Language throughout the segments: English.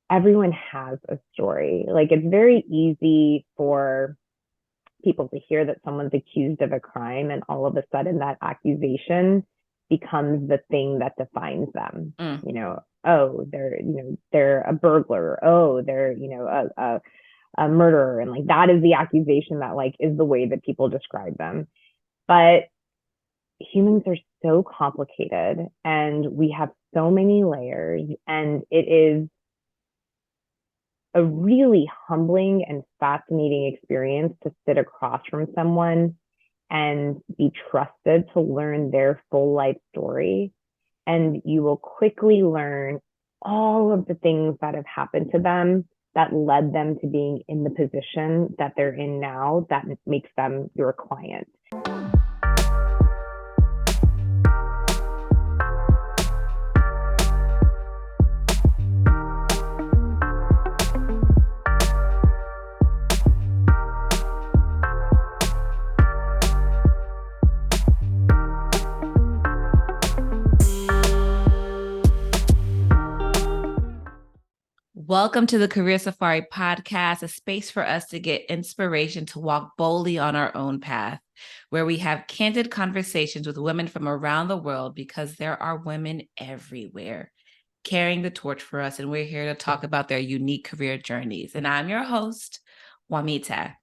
everyone has a story. Like, it's very easy for people to hear that someone's accused of a crime, and all of a sudden that accusation becomes the thing that defines them. Mm. Oh, they're a burglar. Oh, they're, a murderer. And like, that is the accusation that like is the way that people describe them. But humans are so complicated and we have so many layers, and it is a really humbling and fascinating experience to sit across from someone and be trusted to learn their full life story. And you will quickly learn all of the things that have happened to them that led them to being in the position that they're in now, that makes them your client. Welcome to the Career Safari podcast, a space for us to get inspiration to walk boldly on our own path, where we have candid conversations with women from around the world because there are women everywhere carrying the torch for us, and we're here to talk about their unique career journeys. And I'm your host, Wamita.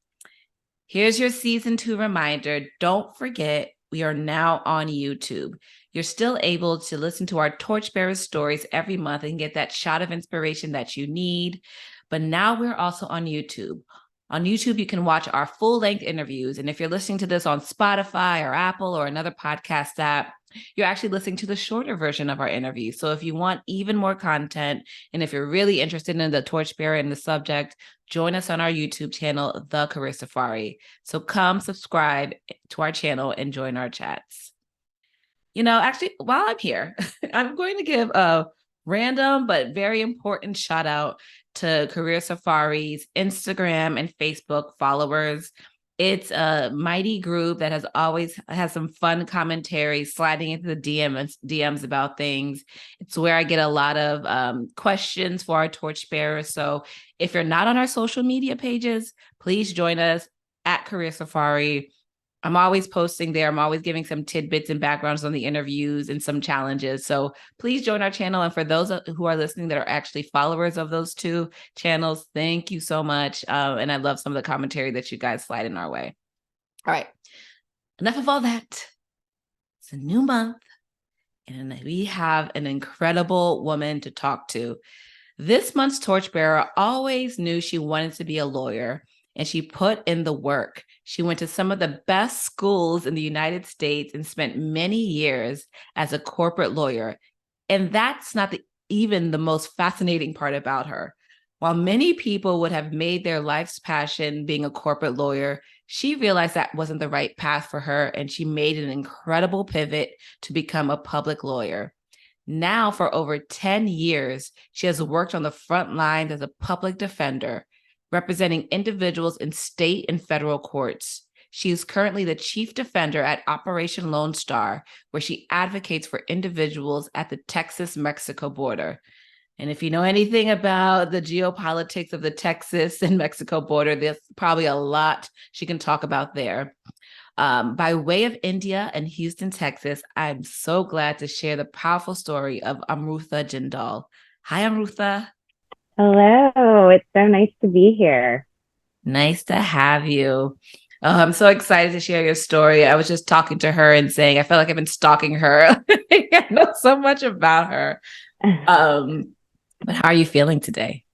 Here's your season 2 reminder. Don't forget, we are now on YouTube. You're still able to listen to our torchbearer stories every month and get that shot of inspiration that you need. But now we're also on YouTube. On YouTube, you can watch our full-length interviews. And if you're listening to this on Spotify or Apple or another podcast app, you're actually listening to the shorter version of our interview. So if you want even more content, and if you're really interested in the torchbearer and the subject, join us on our YouTube channel, The Career Safari. So come subscribe to our channel and join our chats. Actually, while I'm here, I'm going to give a random but very important shout out to Career Safari's Instagram and Facebook followers. It's a mighty group that has always has some fun commentary sliding into the DMs about things. It's where I get a lot of questions for our torchbearers. So if you're not on our social media pages, please join us at Career Safari. I'm always posting there. I'm always giving some tidbits and backgrounds on the interviews and some challenges. So please join our channel. And for those who are listening that are actually followers of those two channels, thank you so much. And I love some of the commentary that you guys slide in our way. All right. Enough of all that. It's a new month, and we have an incredible woman to talk to. This month's torchbearer always knew she wanted to be a lawyer, and she put in the work. She went to some of the best schools in the United States and spent many years as a corporate lawyer. And that's not even the most fascinating part about her. While many people would have made their life's passion being a corporate lawyer, she realized that wasn't the right path for her, and she made an incredible pivot to become a public lawyer. Now, for over 10 years, she has worked on the front lines as a public defender, representing individuals in state and federal courts. She is currently the chief defender at Operation Lone Star, where she advocates for individuals at the Texas-Mexico border. And if you know anything about the geopolitics of the Texas and Mexico border, there's probably a lot she can talk about there. By way of India and Houston, Texas, I'm so glad to share the powerful story of Amrutha Jindal. Hi, Amrutha. Hello, it's so nice to be here. Nice to have you. Oh, I'm so excited to share your story. I was just talking to her and saying, I feel like I've been stalking her. I know so much about her. But how are you feeling today?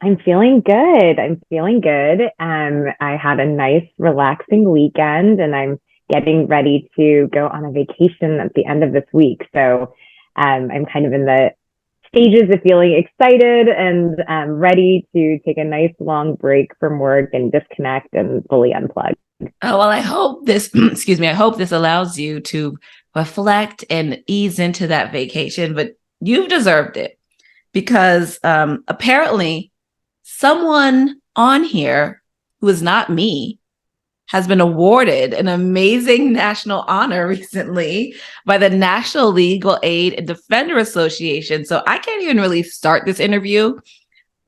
I'm feeling good. I'm feeling good. I had a nice, relaxing weekend, and I'm getting ready to go on a vacation at the end of this week. So I'm kind of in the stages of feeling excited and ready to take a nice long break from work and disconnect and fully unplug. Oh, well, I hope this, excuse me, I hope this allows you to reflect and ease into that vacation, but you've deserved it because apparently someone on here who is not me has been awarded an amazing national honor recently by the National Legal Aid and Defender Association. So I can't even really start this interview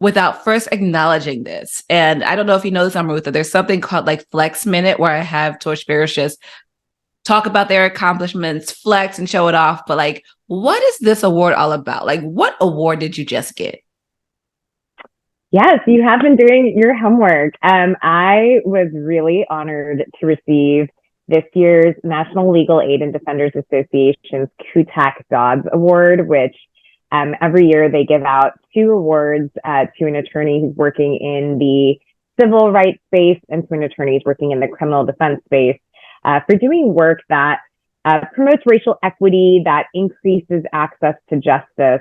without first acknowledging this. And I don't know if you know this, Amrutha, there's something called like Flex Minute where I have torchbearers just talk about their accomplishments, flex and show it off. But like, what is this award all about? Like, what award did you just get? Yes, you have been doing your homework. I was really honored to receive this year's National Legal Aid and Defenders Association's Kutak Dodds Award, which every year they give out 2 awards to an attorney who's working in the civil rights space and to an attorney who's working in the criminal defense space for doing work that promotes racial equity, that increases access to justice.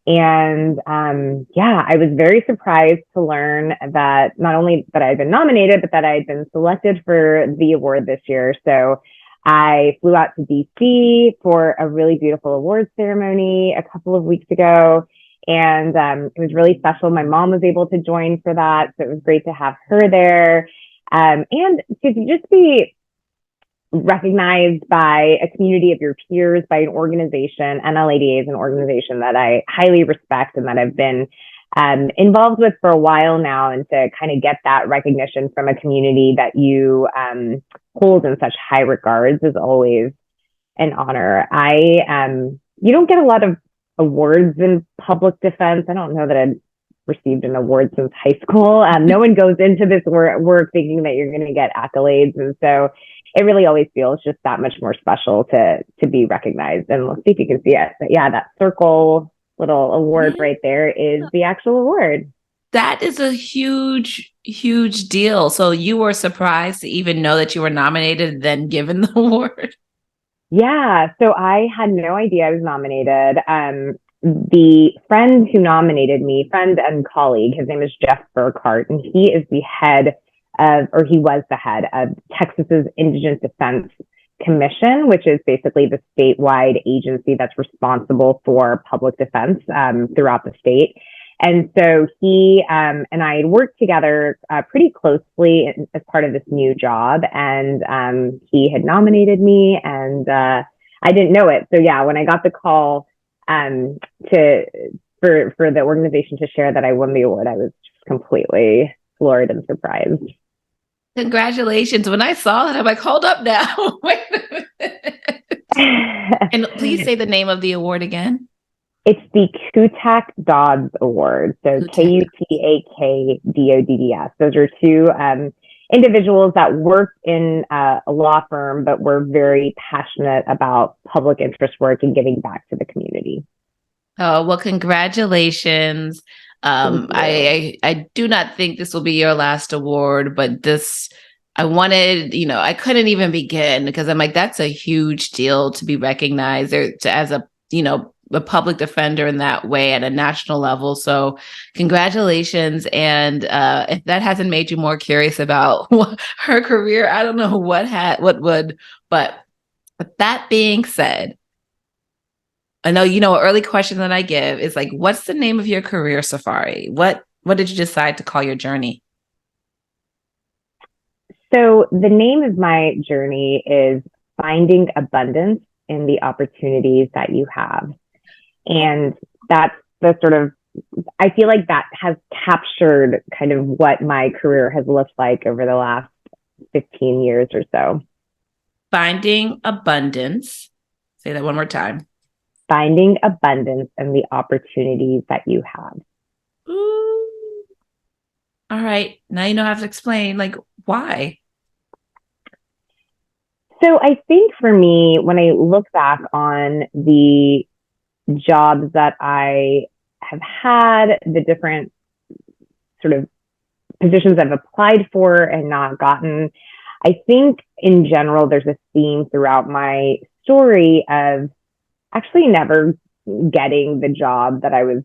And I was very surprised to learn that not only that I had been nominated, but that I had been selected for the award this year. So I flew out to DC for a really beautiful awards ceremony a couple of weeks ago. And it was really special. My mom was able to join for that. So it was great to have her there. And to just be recognized by a community of your peers, by an organization. NLADA is an organization that I highly respect and that I've been involved with for a while now. And to kind of get that recognition from a community that you hold in such high regards is always an honor. You don't get a lot of awards in public defense. I don't know that I've received an award since high school. No one goes into this work thinking that you're going to get accolades. And so it really always feels just that much more special to be recognized. And let's see if you can see it. But yeah, that circle little award right there is the actual award. That is a huge, huge deal. So you were surprised to even know that you were nominated, then given the award? Yeah, so I had no idea I was nominated. The friend who nominated me, friend and colleague, his name is Jeff Burkhart, and he is the head of, or he was the head of Texas's Indigent Defense Commission, which is basically the statewide agency that's responsible for public defense throughout the state. And so he and I had worked together pretty closely as part of this new job, and he had nominated me, and I didn't know it. So yeah, when I got the call for the organization to share that I won the award, I was just completely floored and surprised. Congratulations. When I saw that, I'm like, hold up now. Wait a minute. And please say the name of the award again. It's the Kutak Dodds Award. So KUTAK Those are 2 individuals that worked in a law firm, but were very passionate about public interest work and giving back to the community. Oh, well, congratulations. I do not think this will be your last award, but I couldn't even begin because I'm like, that's a huge deal to be recognized as a public defender in that way at a national level. So congratulations. And if that hasn't made you more curious about her career, I don't know what would, but with that being said, I know, an early question that I give is like, what's the name of your career safari? What did you decide to call your journey? So the name of my journey is Finding Abundance in the Opportunities That You Have. And that's the sort of, I feel like that has captured kind of what my career has looked like over the last 15 years or so. Finding abundance. Say that one more time. Finding abundance in the opportunities that you have. Ooh. All right. Now you know how to explain, like, why? So I think for me, when I look back on the jobs that I have had, the different sort of positions I've applied for and not gotten, I think in general, there's a theme throughout my story of actually never getting the job that I was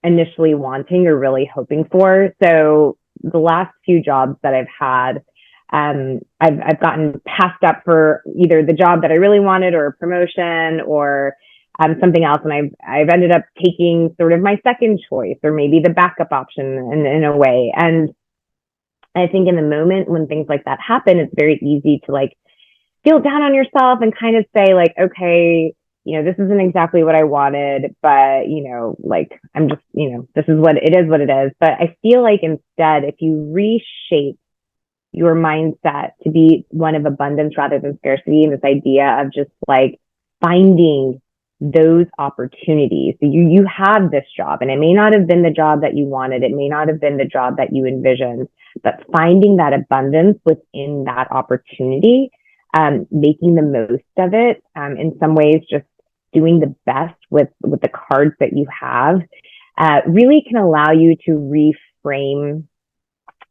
initially wanting or really hoping for. So the last few jobs that I've had, I've gotten passed up for either the job that I really wanted or a promotion or something else. And I've ended up taking sort of my second choice or maybe the backup option in a way. And I think in the moment when things like that happen, it's very easy to like feel down on yourself and kind of say like, okay, this isn't exactly what I wanted, but, like, I'm just, this is what it is. But I feel like instead, if you reshape your mindset to be one of abundance rather than scarcity, and this idea of just like finding those opportunities. So you have this job, and it may not have been the job that you wanted. It may not have been the job that you envisioned, but finding that abundance within that opportunity, making the most of it, in some ways, just doing the best with the cards that you have, really can allow you to reframe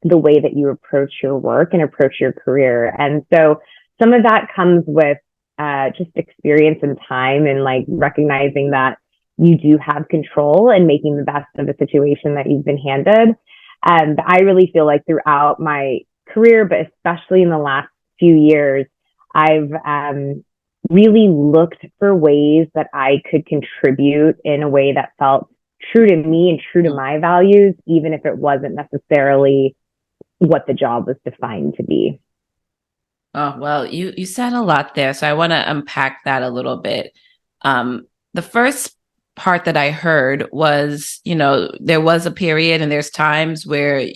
the way that you approach your work and approach your career. And so some of that comes with just experience and time, and like recognizing that you do have control and making the best of the situation that you've been handed. And I really feel like throughout my career, but especially in the last few years, I've really looked for ways that I could contribute in a way that felt true to me and true to my values, even if it wasn't necessarily what the job was defined to be. Oh, well, you said a lot there, so I want to unpack that a little bit. The first part that I heard was, there was a period and there's times where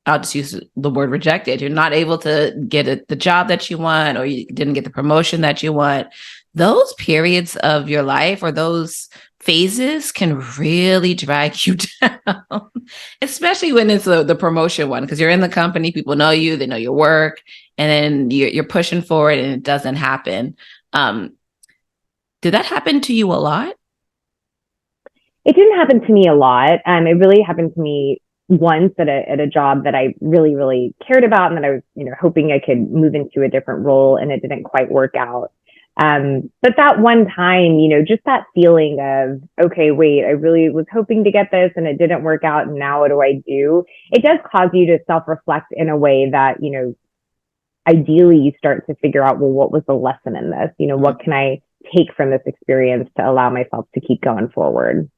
I'll just use the word rejected. You're not able to get the job that you want, or you didn't get the promotion that you want. Those periods of your life, or those phases, can really drag you down, especially when it's the promotion one, because you're in the company, people know you, they know your work, and then you're pushing for it and it doesn't happen. Did that happen to you a lot? It didn't happen to me a lot. It really happened to me once at a job that I really, really cared about, and that I was, hoping I could move into a different role, and it didn't quite work out. But that one time, just that feeling of, okay, wait, I really was hoping to get this and it didn't work out, and now what do I do? It does cause you to self-reflect in a way that, ideally you start to figure out, well, what was the lesson in this? What can I take from this experience to allow myself to keep going forward?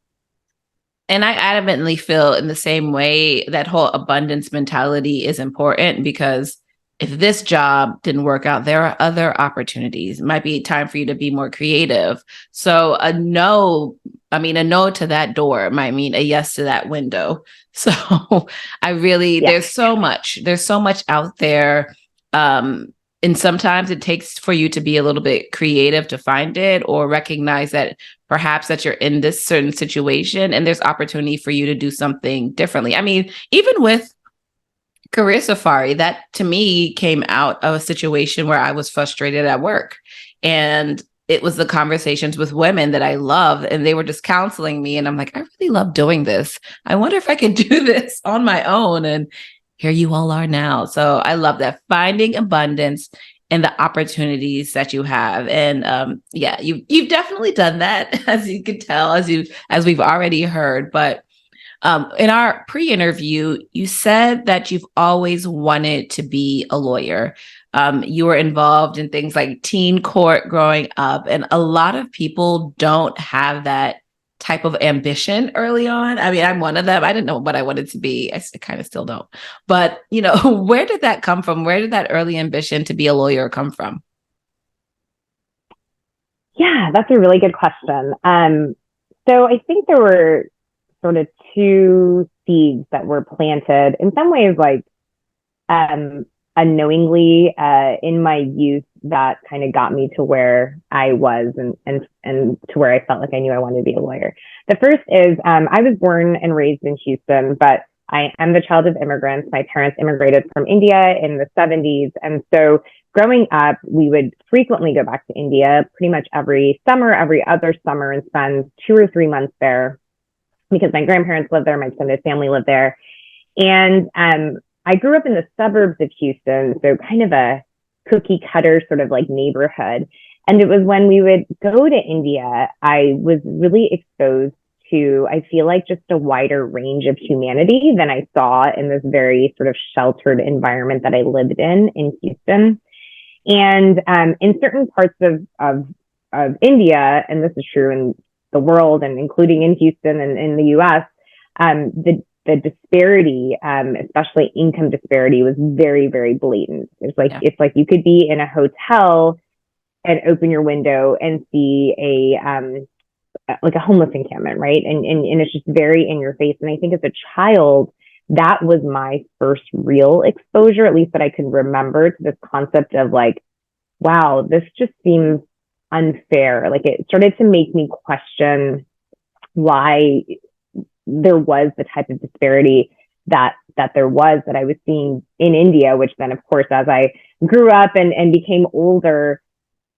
And I adamantly feel in the same way that whole abundance mentality is important, because if this job didn't work out, there are other opportunities. It might be time for you to be more creative. So a no to that door might mean a yes to that window. So there's so much out there. And sometimes it takes for you to be a little bit creative to find it, or recognize that perhaps that you're in this certain situation and there's opportunity for you to do something differently. I mean, even with Career Safari, that to me came out of a situation where I was frustrated at work. And it was the conversations with women that I love, and they were just counseling me. And I'm like, I really love doing this. I wonder if I can do this on my own. And here you all are now. So I love that, finding abundance in the opportunities that you have. And you've definitely done that, as you could tell, as we've already heard. But in our pre-interview, you said that you've always wanted to be a lawyer. You were involved in things like teen court growing up, and a lot of people don't have that type of ambition early on. I mean, I'm one of them. I didn't know what I wanted to be. I kind of still don't. But, where did that come from? Where did that early ambition to be a lawyer come from? Yeah, that's a really good question. So I think there were sort of two seeds that were planted in some ways, like unknowingly, in my youth, that kind of got me to where I was, and to where I felt like I knew I wanted to be a lawyer. The first is, I was born and raised in Houston, but I am the child of immigrants. My parents immigrated from India in the 70s. And so growing up, we would frequently go back to India pretty much every summer, every other summer, and spend 2 or 3 months there, because my grandparents lived there, my extended family lived there. And I grew up in the suburbs of Houston, so kind of a cookie cutter sort of like neighborhood. And it was when we would go to India, I was really exposed to, I feel like, just a wider range of humanity than I saw in this very sort of sheltered environment that I lived in Houston. And in certain parts of India, and this is true in the world, and including in Houston and in the US, the disparity, especially income disparity, was very, very blatant. It's like you could be in a hotel and open your window and see like a homeless encampment, right? And it's just very in your face. And I think as a child, that was my first real exposure, at least that I can remember, to this concept of like, wow, this just seems unfair. Like it started to make me question why there was the type of disparity that there was, that I was seeing in India, which then, of course, as I grew up and became older,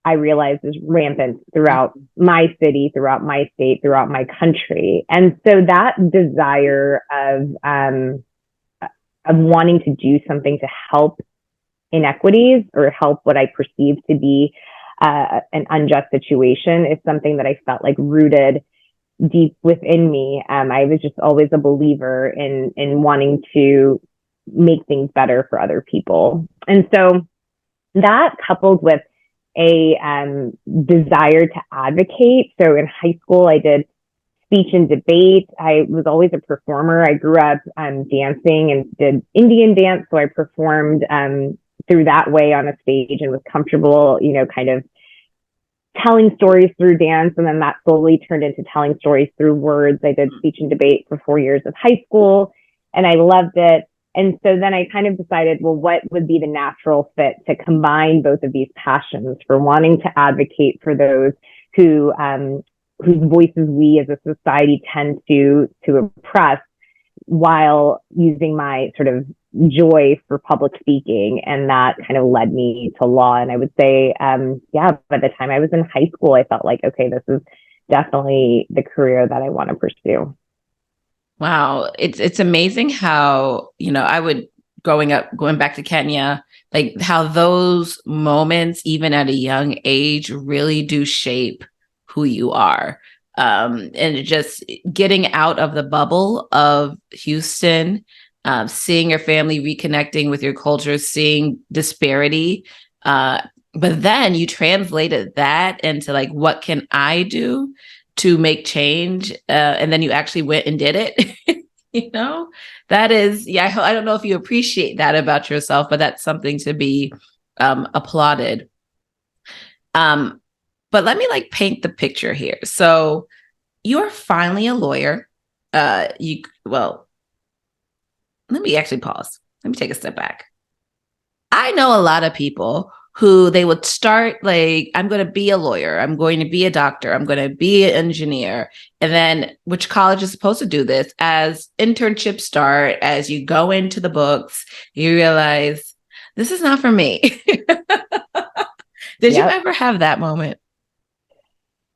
I realized is rampant throughout my city, throughout my state, throughout my country. And so that desire of wanting to do something to help inequities or help what I perceive to be an unjust situation is something that I felt like rooted deep within me. I was just always a believer in wanting to make things better for other people. And so that, coupled with a desire to advocate. So in high school, I did speech and debate. I was always a performer. I grew up dancing and did Indian dance. So I performed through that way on a stage and was comfortable, kind of telling stories through dance. And then that slowly turned into telling stories through words. I did speech and debate for 4 years of high school and I loved it. And so then I kind of decided, well, what would be the natural fit to combine both of these passions for wanting to advocate for those who whose voices we as a society tend to oppress, while using my sort of joy for public speaking. And that kind of led me to law. And I would say, by the time I was in high school, I felt like, okay, this is definitely the career that I want to pursue. Wow. It's amazing how, going back to Kenya, like how those moments, even at a young age, really do shape who you are. And just getting out of the bubble of Houston, seeing your family, reconnecting with your culture, seeing disparity. But then you translated that into like, what can I do to make change? And then you actually went and did it. That is, I don't know if you appreciate that about yourself, but that's something to be applauded. But let me paint the picture here. So you're finally a lawyer. Let me actually pause. Let me take a step back. I know a lot of people who they would start I'm going to be a lawyer. I'm going to be a doctor. I'm going to be an engineer. And then, which college is supposed to do this, as internships start, as you go into the books, you realize this is not for me. Did you ever have that moment?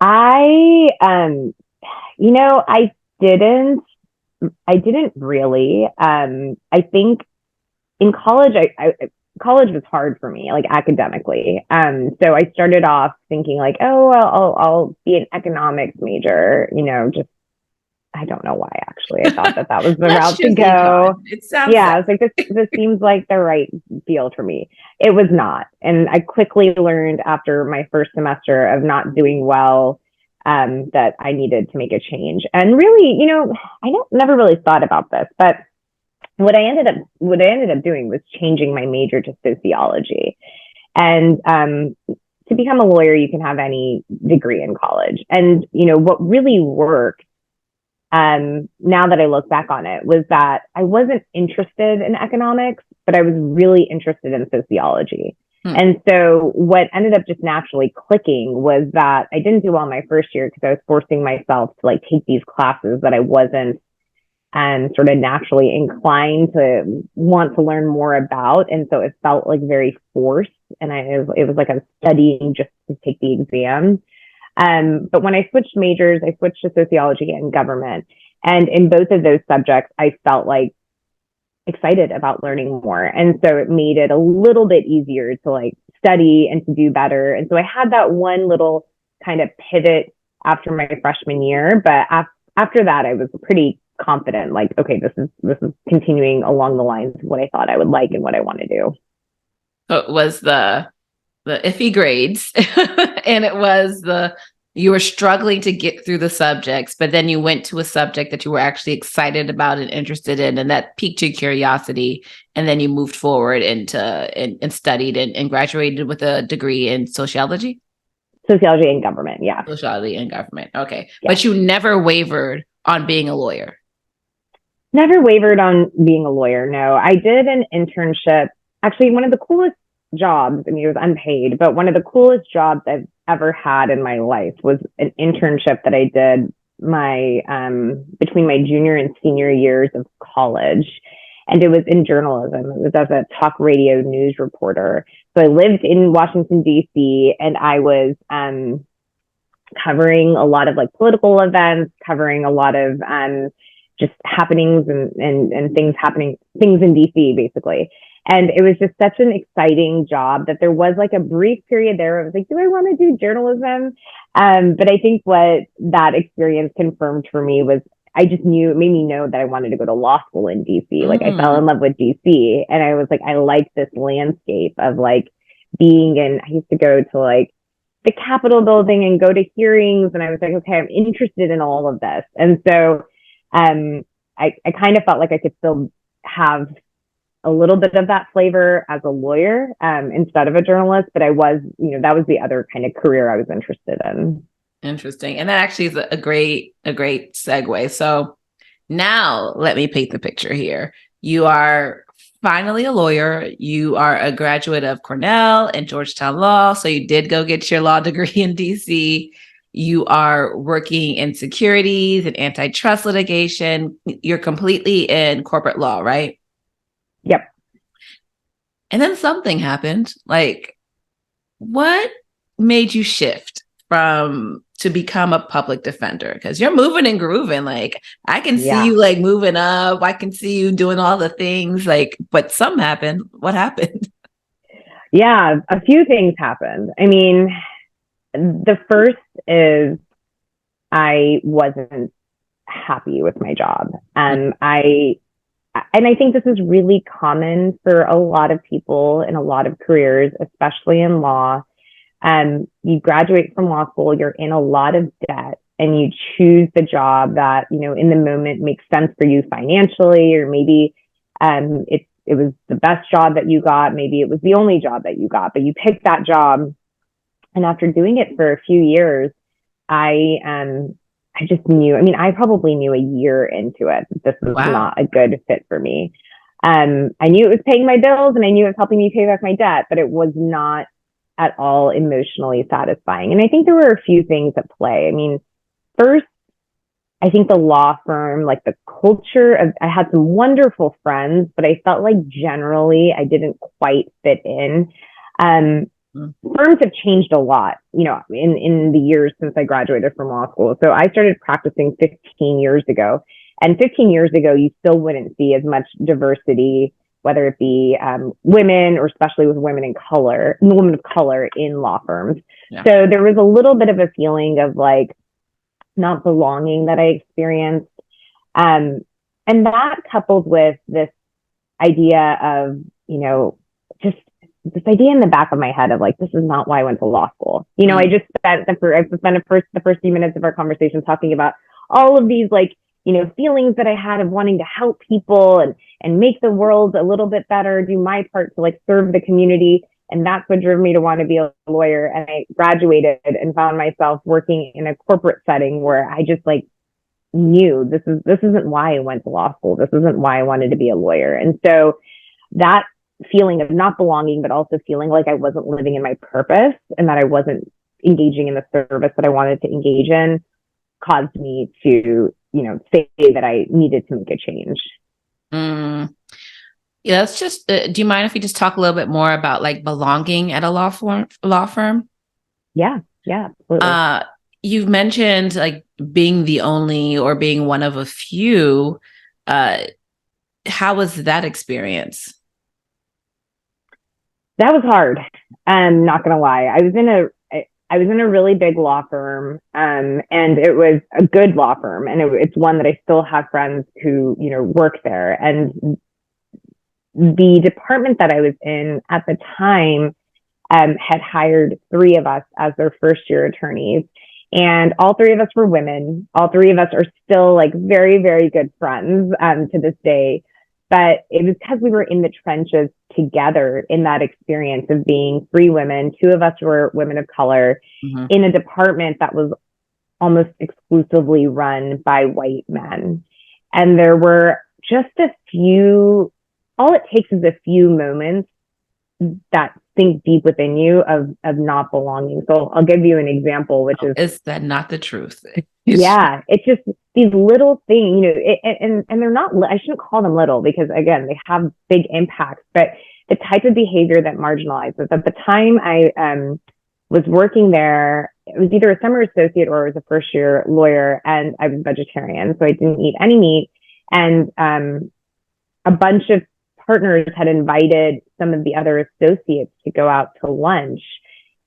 I didn't really. I think in college, college was hard for me, academically. So I started off thinking oh, well, I'll be an economics major, just, I don't know why, actually. I thought that was the route to go. It sounds I was like, this seems like the right field for me. It was not. And I quickly learned after my first semester of not doing well, that I needed to make a change. And really, I never really thought about this, but what I ended up doing was changing my major to sociology. And to become a lawyer, you can have any degree in college. And what really worked, now that I look back on it, was that I wasn't interested in economics, but I was really interested in sociology. And so what ended up just naturally clicking was that I didn't do well my first year because I was forcing myself to take these classes that I wasn't sort of naturally inclined to want to learn more about. And so it felt very forced. And it was like I was studying just to take the exam. But when I switched majors, I switched to sociology and government. And in both of those subjects, I felt excited about learning more. And so it made it a little bit easier to study and to do better. And so I had that one little kind of pivot after my freshman year. But after that, I was pretty confident, okay, this is continuing along the lines of what I thought I would like and what I want to do. So it was the iffy grades and it was you were struggling to get through the subjects, but then you went to a subject that you were actually excited about and interested in, and that piqued your curiosity. And then you moved forward and studied and graduated with a degree in sociology. Sociology and government. Yeah. Sociology and government. Okay. Yeah. But you never wavered on being a lawyer. Never wavered on being a lawyer. No, I did an internship. Actually, one of the coolest jobs, I mean, it was unpaid, but one of the coolest jobs I've ever had in my life was an internship that I did between my junior and senior years of college. And it was in journalism. It was as a talk radio news reporter. So I lived in Washington, D.C., and I was covering a lot of like political events, covering a lot of just happenings and things in DC basically. And it was just such an exciting job that there was like a brief period there. I was like, do I want to do journalism? But I think what that experience confirmed for me was I just knew, it made me know that I wanted to go to law school in DC. Like I fell in love with DC, and I was like, I like this landscape of like being in, I used to go to like the Capitol building and go to hearings. And I was like, okay, I'm interested in all of this. And so I kind of felt like I could still have a little bit of that flavor as a lawyer instead of a journalist, but I was, that was the other kind of career I was interested in. Interesting. And that actually is a great segue. So now let me paint the picture here. You are finally a lawyer. You are a graduate of Cornell and Georgetown Law. So you did go get your law degree in DC. You are working in securities and antitrust litigation. You're completely in corporate law, right? Yep. And then something happened. Like, what made you shift to become a public defender? Because you're moving and grooving. Like, I can see you like moving up. I can see you doing all the things. Like, but something happened. What happened? Yeah, a few things happened. I mean, the first is I wasn't happy with my job. And I think this is really common for a lot of people in a lot of careers, especially in law. You graduate from law school, you're in a lot of debt, and you choose the job that, in the moment makes sense for you financially, or maybe it was the best job that you got, maybe it was the only job that you got, but you picked that job. And after doing it for a few years, I just knew, I probably knew a year into it that this was not a good fit for me. I knew it was paying my bills and I knew it was helping me pay back my debt, but it was not at all emotionally satisfying. And I think there were a few things at play. First, I think the law firm, like the culture of, I had some wonderful friends, but I felt like generally I didn't quite fit in. Firms have changed a lot, in the years since I graduated from law school. So I started practicing 15 years ago. And 15 years ago, you still wouldn't see as much diversity, whether it be women or especially with women of color in law firms. Yeah. So there was a little bit of a feeling of like not belonging that I experienced. And that coupled with this idea of, just this idea in the back of my head of like, this is not why I went to law school. I just spent the first few minutes of our conversation talking about all of these like, feelings that I had of wanting to help people and make the world a little bit better, do my part to like serve the community. And that's what drove me to want to be a lawyer. And I graduated and found myself working in a corporate setting where I just like knew this isn't why I went to law school. This isn't why I wanted to be a lawyer. And so that feeling of not belonging, but also feeling like I wasn't living in my purpose and that I wasn't engaging in the service that I wanted to engage in caused me to, say that I needed to make a change. Yeah, let's just, do you mind if we just talk a little bit more about like belonging at a law firm? Yeah, absolutely. You've mentioned like being the only or being one of a few. How was that experience? That was hard. I'm not going to lie. I was in a really big law firm, and it was a good law firm, and it's one that I still have friends who, work there. And the department that I was in at the time had hired 3 of us as their first year attorneys. And all 3 of us were women. All 3 of us are still like very, very good friends to this day. But it was because we were in the trenches together in that experience of being three women. Two of us were women of color in a department that was almost exclusively run by white men. And there were just a few, all it takes is a few moments that sink deep within you of not belonging. So I'll give you an example, which is that not the truth? Yeah, it's just these little things, and they're not, I shouldn't call them little because again, they have big impacts, but the type of behavior that marginalizes. At the time I was working there, it was either a summer associate or it was a first year lawyer, and I was vegetarian, so I didn't eat any meat. And a bunch of partners had invited some of the other associates to go out to lunch,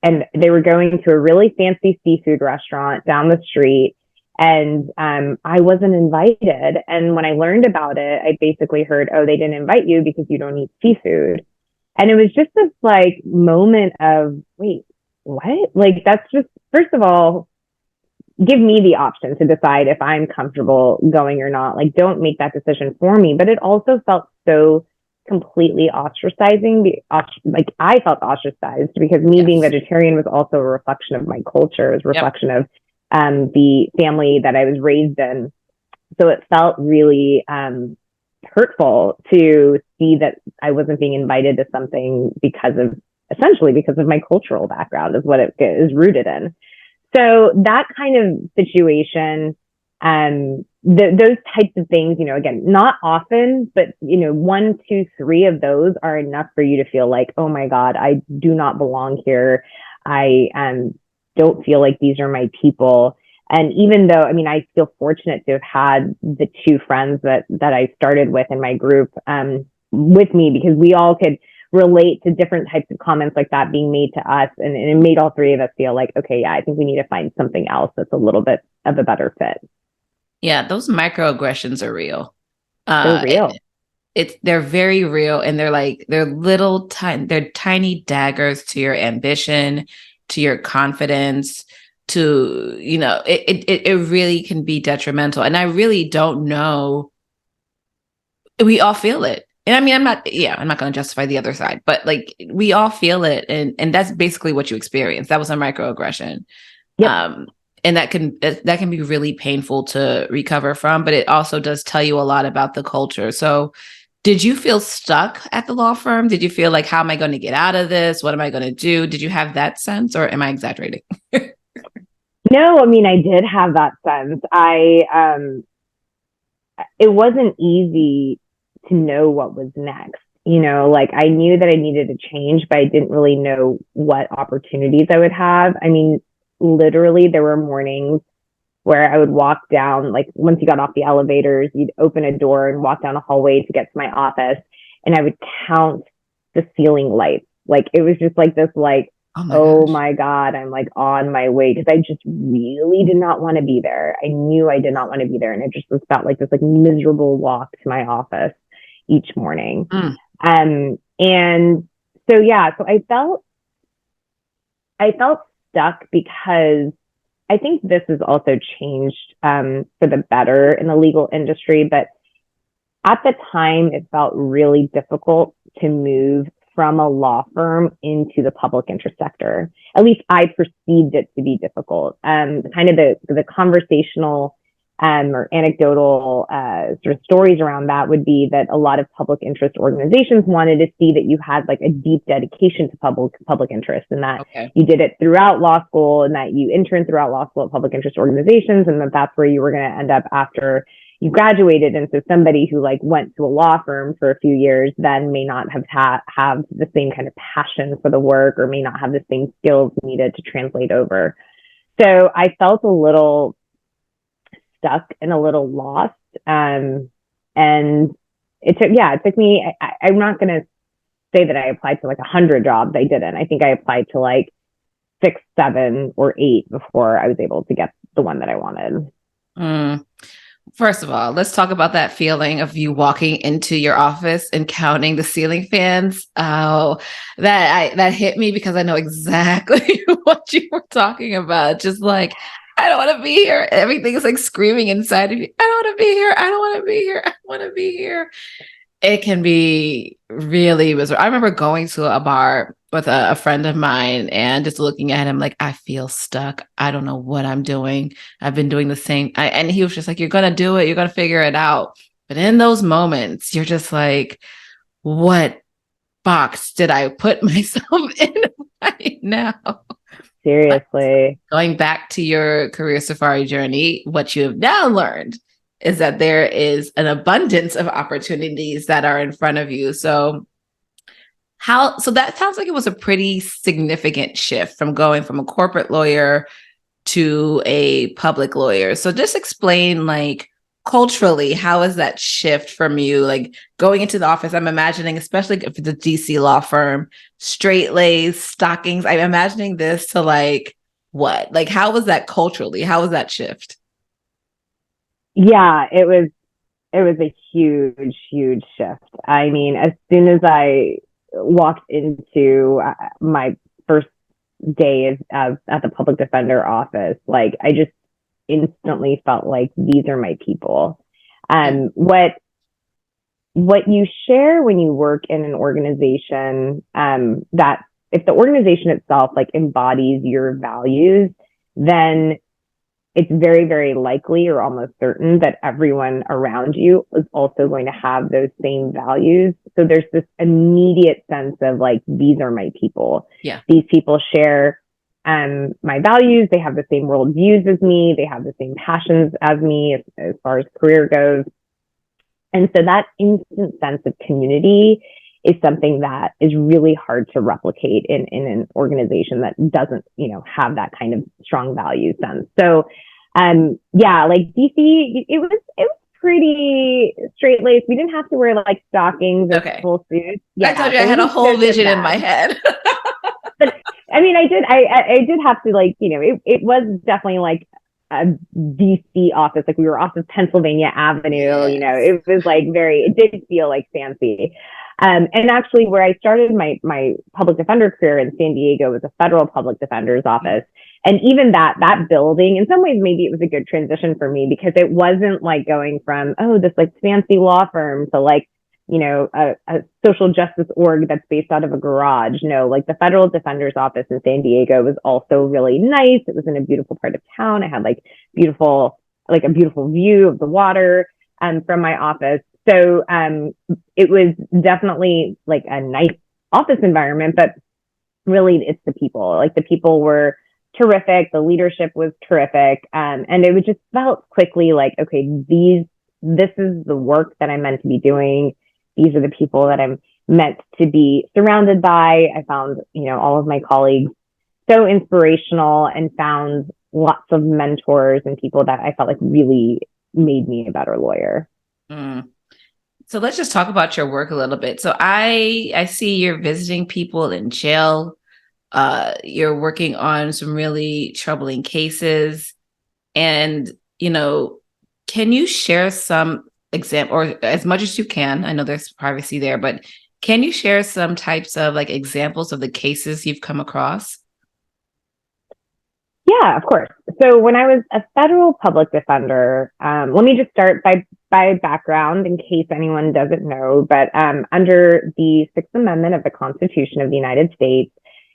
and they were going to a really fancy seafood restaurant down the street. And I wasn't invited. And when I learned about it, I basically heard, oh, they didn't invite you because you don't eat seafood. And it was just this like moment of, wait, what? Like, that's just, first of all, give me the option to decide if I'm comfortable going or not. Like, don't make that decision for me. But it also felt so completely ostracizing. Like, I felt ostracized because me being vegetarian was also a reflection of my culture, it was a reflection of the family that I was raised in. So it felt really hurtful to see that I wasn't being invited to something essentially because of my cultural background is what it is rooted in. So that kind of situation, those types of things, again, not often, but, 1, 2, 3 of those are enough for you to feel like, oh my God, I do not belong here. I don't feel like these are my people. And even though, I feel fortunate to have had the 2 friends that I started with in my group with me, because we all could relate to different types of comments like that being made to us. And it made all 3 of us feel like, okay, yeah, I think we need to find something else that's a little bit of a better fit. Yeah, those microaggressions are real. They're real. They're very real, and they're tiny daggers to your ambition, to your confidence, to, it really can be detrimental. And I really don't know. We all feel it. And I'm not going to justify the other side, but like, we all feel it. And that's basically what you experienced. That was a microaggression. Yep. And that can be really painful to recover from, but it also does tell you a lot about the culture. So did you feel stuck at the law firm? Did you feel like, how am I going to get out of this? What am I going to do? Did you have that sense, or am I exaggerating? No, I did have that sense. It wasn't easy to know what was next. Like, I knew that I needed to change, but I didn't really know what opportunities I would have. Literally, there were mornings where I would walk down, like, once you got off the elevators, you'd open a door and walk down a hallway to get to my office, and I would count the ceiling lights. Like, it was just like this, like, oh my God, I'm like on my way, because I just really did not want to be there. I knew I did not want to be there, and it just was felt like this like miserable walk to my office each morning. And so so I felt stuck, because I think this has also changed for the better in the legal industry. But at the time, it felt really difficult to move from a law firm into the public interest sector. At least I perceived it to be difficult. Kind of the conversational or anecdotal sort of stories around that would be that a lot of public interest organizations wanted to see that you had like a deep dedication to public interest, and that you did it throughout law school, and that you interned throughout law school at public interest organizations, and that that's where you were going to end up after you graduated. And so somebody who like went to a law firm for a few years then may not have the same kind of passion for the work, or may not have the same skills needed to translate over. So I felt a little stuck and a little lost. And it took me, I'm not going to say that I applied to like 100 jobs. I didn't. I think I applied to like 6, 7, or 8 before I was able to get the one that I wanted. First of all, let's talk about that feeling of you walking into your office and counting the ceiling fans. Oh, that hit me, because I know exactly what you were talking about. Just like, I don't want to be here. Everything is like screaming inside of you. I don't want to be here. I don't want to be here. I want to be here. It can be really miserable. I remember going to a bar with a friend of mine and just looking at him like, I feel stuck. I don't know what I'm doing. I've been doing the same. And he was just like, you're going to do it. You're going to figure it out. But in those moments, you're just like, what box did I put myself in right now? But Seriously. going back to your career safari journey, what you have now learned is that there is an abundance of opportunities that are in front of you. So that sounds like it was a pretty significant shift from going from a corporate lawyer to a public lawyer. So just explain, like, culturally, how is that shift from you, like, going into the office? I'm imagining, especially if it's a DC law firm, straight laced stockings. I'm imagining this to, like, what? Like, how was that culturally? How was that shift? Yeah, it was a huge, huge shift. I mean, as soon as I walked into my first day at the public defender office, like I just instantly felt like these are my people. Mm. What you share when you work in an organization, that if the organization itself like embodies your values, then it's very, very likely or almost certain that everyone around you is also going to have those same values. So there's this immediate sense of like, these are my people. Yeah. These people share my values. They have the same worldviews as me. They have the same passions as me as far as career goes. And so that instant sense of community is something that is really hard to replicate in an organization that doesn't, have that kind of strong value sense. So, yeah, like DC, it was pretty straight laced. We didn't have to wear like stockings or Okay. full suits. I told Yeah, you I so had a we whole skipped vision in my that. head. But I mean, I did have to like, it was definitely like a DC office. Like we were off of Pennsylvania Avenue, Yes. it was like it did feel like fancy. And actually where I started my public defender career in San Diego was a federal public defender's office. And even that building, in some ways, maybe it was a good transition for me because it wasn't like going from, oh, this like fancy law firm to like, a social justice org that's based out of a garage. No, like the federal defender's office in San Diego was also really nice. It was in a beautiful part of town. I had like a beautiful view of the water from my office. So it was definitely like a nice office environment, but really it's the people. Like the people were terrific. The leadership was terrific. And it just felt quickly like, okay, this is the work that I'm meant to be doing. These are the people that I'm meant to be surrounded by. I found, all of my colleagues so inspirational and found lots of mentors and people that I felt like really made me a better lawyer. Mm. So let's just talk about your work a little bit. So I see you're visiting people in jail. You're working on some really troubling cases. And, can you share some example, or as much as you can? I know there's privacy there, but can you share some types of like examples of the cases you've come across? Yeah, of course. So when I was a federal public defender, let me just start by background in case anyone doesn't know. But under the Sixth Amendment of the Constitution of the United States,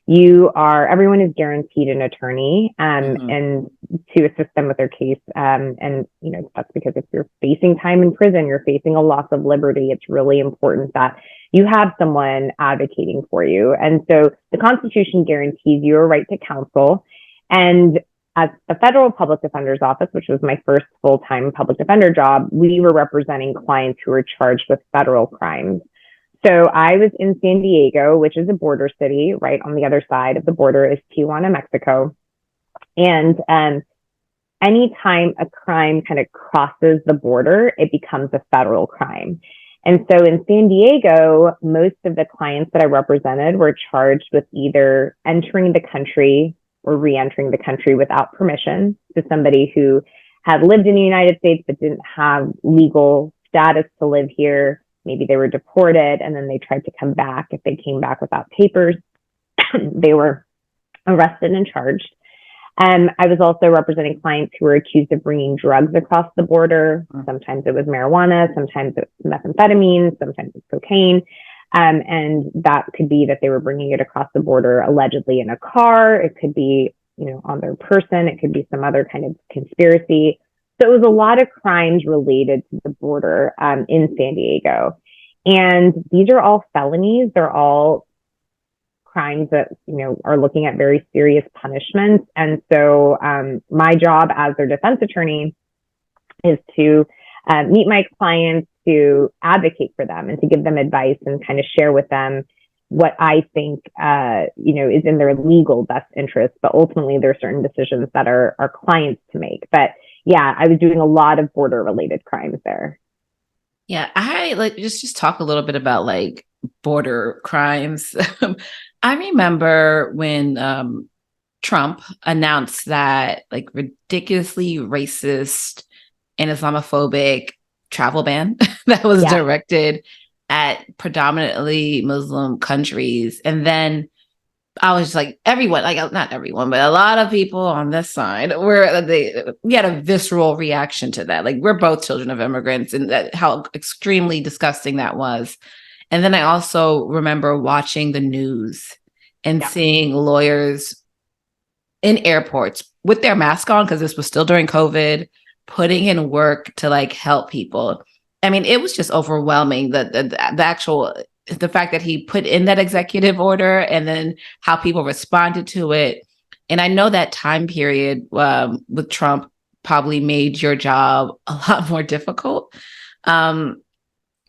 everyone is guaranteed an attorney Mm-hmm. and to assist them with their case. And that's because if you're facing time in prison, you're facing a loss of liberty. It's really important that you have someone advocating for you. And so the Constitution guarantees you a right to counsel. And at the federal public defender's office, which was my first full-time public defender job, we were representing clients who were charged with federal crimes. So I was in San Diego, which is a border city. Right on the other side of the border is Tijuana, Mexico. And anytime a crime kind of crosses the border, it becomes a federal crime. And so in San Diego, most of the clients that I represented were charged with either entering the country or re-entering the country without permission. So somebody who had lived in the United States but didn't have legal status to live here. Maybe they were deported and then they tried to come back. If they came back without papers, they were arrested and charged. I was also representing clients who were accused of bringing drugs across the border. Sometimes it was marijuana, sometimes it was methamphetamine, sometimes it's cocaine. And that could be that they were bringing it across the border allegedly in a car. It could be, on their person. It could be some other kind of conspiracy. So it was a lot of crimes related to the border in San Diego. And these are all felonies. They're all crimes that, are looking at very serious punishments. And so my job as their defense attorney is to meet my clients, to advocate for them and to give them advice and kind of share with them what I think, is in their legal best interest. But ultimately, there are certain decisions that are our clients to make. But yeah, I was doing a lot of border related crimes there. Yeah, I like just talk a little bit about like border crimes. I remember when Trump announced that like ridiculously racist and Islamophobic travel ban that was directed at predominantly Muslim countries. And then I was just like, everyone, like not everyone, but a lot of people on this side we had a visceral reaction to that. Like we're both children of immigrants and that how extremely disgusting that was. And then I also remember watching the news and seeing lawyers in airports with their mask on, because this was still during COVID, putting in work to like help people. I mean, it was just overwhelming the fact that he put in that executive order and then how people responded to it. And I know that time period with Trump probably made your job a lot more difficult.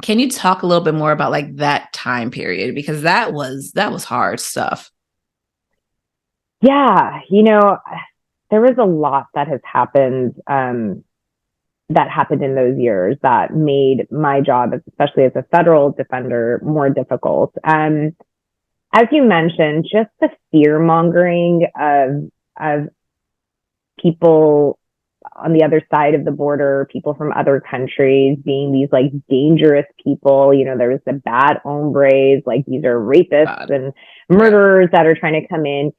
Can you talk a little bit more about like that time period? Because that was hard stuff. Yeah, there was a lot that has happened that happened in those years that made my job, especially as a federal defender, more difficult. As you mentioned, just the fear mongering of people on the other side of the border, people from other countries being these like dangerous people. There was the bad hombres, like these are rapists and murderers that are trying to come in.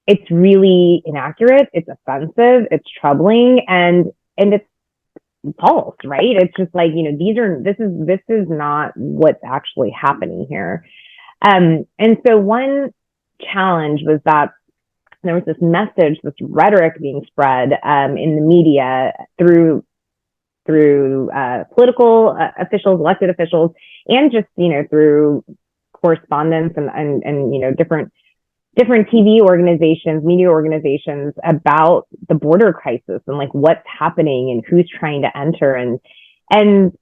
It's really inaccurate. It's offensive. It's troubling, and it's false, right? It's just like, this is not what's actually happening here. And so one challenge was that there was this message, this rhetoric being spread in the media through political officials, elected officials, and just, through correspondence and different TV organizations, media organizations about the border crisis and like what's happening and who's trying to enter. And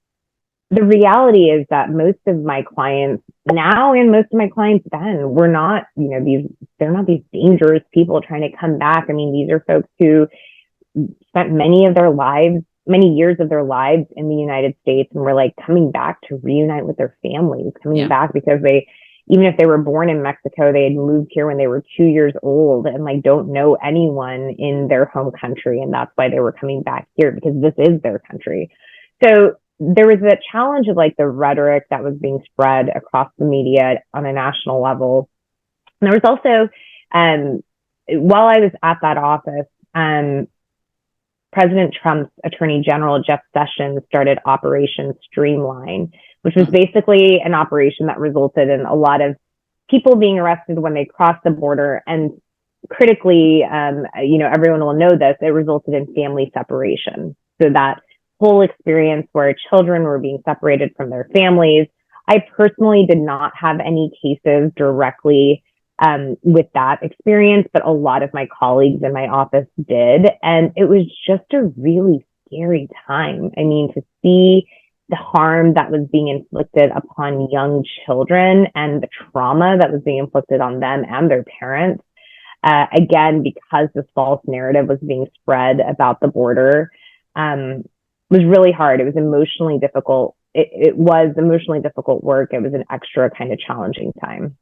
the reality is that most of my clients now and most of my clients then were not, they're not these dangerous people trying to come back. I mean, these are folks who spent many years of their lives in the United States and were like coming back to reunite with their families, coming back because even if they were born in Mexico, they had moved here when they were 2 years old and like don't know anyone in their home country. And that's why they were coming back here, because this is their country. So there was a challenge of like the rhetoric that was being spread across the media on a national level. And there was also, while I was at that office, President Trump's Attorney General, Jeff Sessions, started Operation Streamline, which was basically an operation that resulted in a lot of people being arrested when they crossed the border. And critically, everyone will know this, it resulted in family separation. So that whole experience where children were being separated from their families. I personally did not have any cases directly with that experience, but a lot of my colleagues in my office did. And it was just a really scary time. I mean, to see the harm that was being inflicted upon young children and the trauma that was being inflicted on them and their parents. Again, because this false narrative was being spread about the border, was really hard. It was emotionally difficult. It was emotionally difficult work. It was an extra kind of challenging time.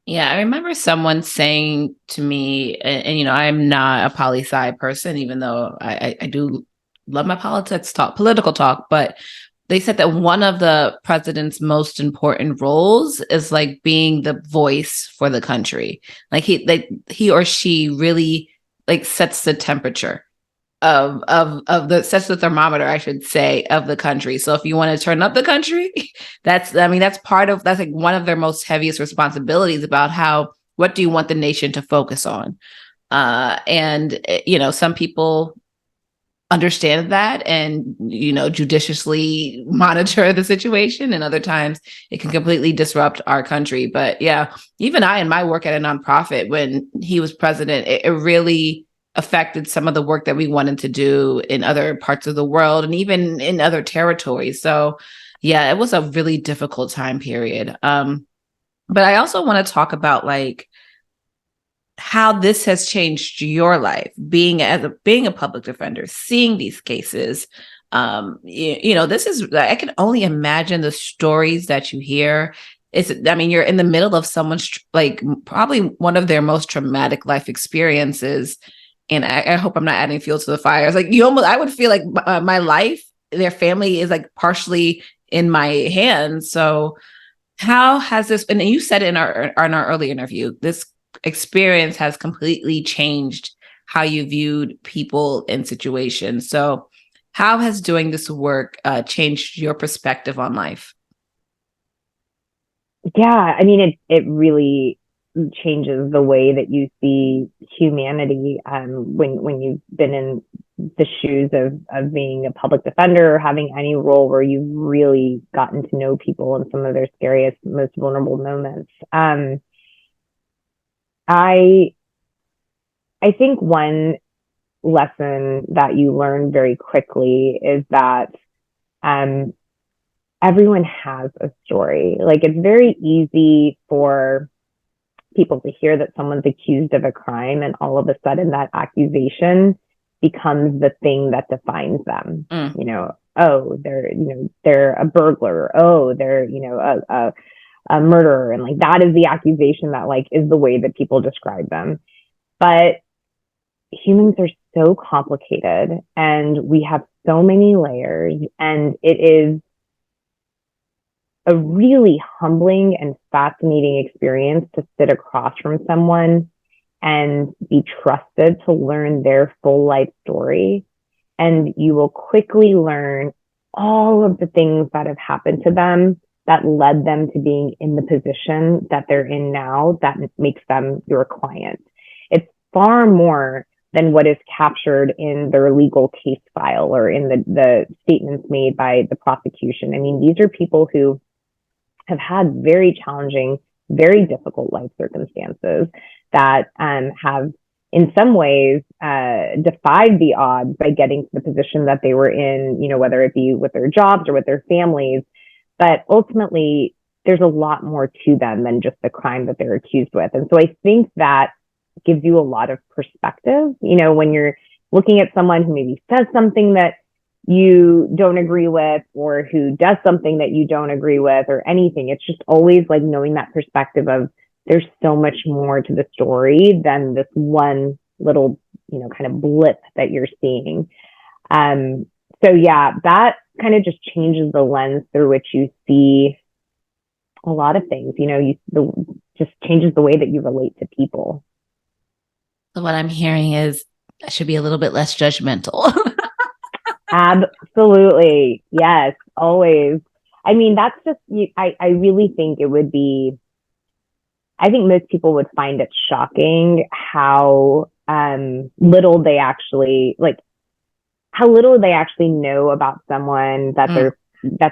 Yeah, I remember someone saying to me, and I'm not a poli-sci person, even though I do love my political talk, but they said that one of the president's most important roles is like being the voice for the country. Like he or she really like sets the temperature sets the thermometer, I should say, of the country. So if you want to turn up the country, that's like one of their most heaviest responsibilities about what do you want the nation to focus on? And some people understand that and judiciously monitor the situation, and other times it can completely disrupt our country. But yeah, even I, in my work at a nonprofit, when he was president, it really affected some of the work that we wanted to do in other parts of the world and even in other territories. So yeah, it was a really difficult time period. But I also want to talk about like how this has changed your life, being a public defender, seeing these cases. This is, I can only imagine the stories that you hear. You're in the middle of someone's like probably one of their most traumatic life experiences. And I hope I'm not adding fuel to the fire. It's like I would feel like my life, their family is like partially in my hands. So how has this, and you said in our early interview, this experience has completely changed how you viewed people and situations. So how has doing this work changed your perspective on life? Yeah, I mean, it really changes the way that you see humanity, when you've been in the shoes of being a public defender or having any role where you've really gotten to know people in some of their scariest, most vulnerable moments. I I think one lesson that you learn very quickly is that um, everyone has a story. Like, it's very easy for people to hear that someone's accused of a crime, and all of a sudden that accusation becomes the thing that defines them. Mm. Oh, they're a burglar. Oh, they're, a murderer. And like, that is the accusation that like is the way that people describe them. But humans are so complicated and we have so many layers, and it is a really humbling and fascinating experience to sit across from someone and be trusted to learn their full life story. And you will quickly learn all of the things that have happened to them that led them to being in the position that they're in now, that makes them your client. It's far more than what is captured in their legal case file or in the statements made by the prosecution. I mean, these are people who have had very challenging, very difficult life circumstances that have, in some ways, defied the odds by getting to the position that they were in, whether it be with their jobs or with their families. But ultimately, there's a lot more to them than just the crime that they're accused with. And so I think that gives you a lot of perspective, when you're looking at someone who maybe says something that you don't agree with, or who does something that you don't agree with, or anything. It's just always like knowing that perspective of there's so much more to the story than this one little, kind of blip that you're seeing. So yeah, that kind of just changes the lens through which you see a lot of things. Just changes the way that you relate to people. So what I'm hearing is I should be a little bit less judgmental. Absolutely. Yes, always. I mean, that's just, I really think it would be, I think most people would find it shocking how little they actually, like, how little they actually know about someone that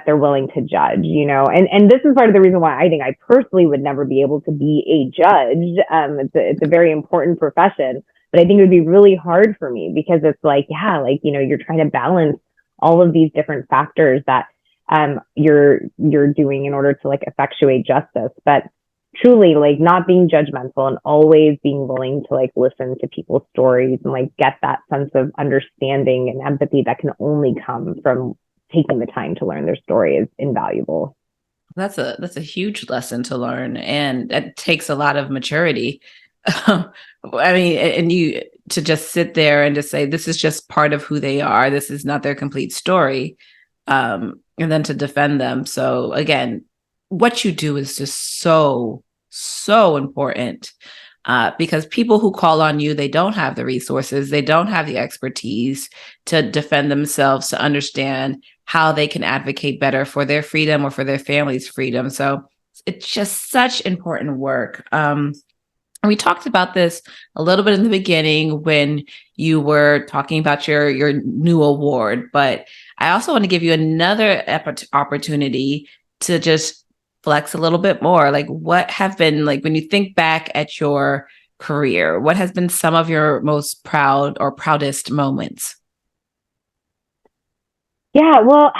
they're willing to judge, and this is part of the reason why I think I personally would never be able to be a judge. It's a very important profession, but I think it would be really hard for me because it's like, yeah, like, you're trying to balance all of these different factors that you're doing in order to like effectuate justice. But truly, like, not being judgmental and always being willing to like listen to people's stories and like get that sense of understanding and empathy that can only come from taking the time to learn their story is invaluable. That's a huge lesson to learn, and it takes a lot of maturity. And you to just sit there and just say this is just part of who they are. This is not their complete story, and then to defend them. So again, what you do is just so important. because people who call on you, they don't have the resources, they don't have the expertise to defend themselves, to understand how they can advocate better for their freedom or for their family's freedom. So it's just such important work. And we talked about this a little bit in the beginning when you were talking about your new award, but I also want to give you another opportunity to just flex a little bit more. Like, what have been, like, when you think back at your career, what has been some of your most proud or proudest moments? Yeah, well,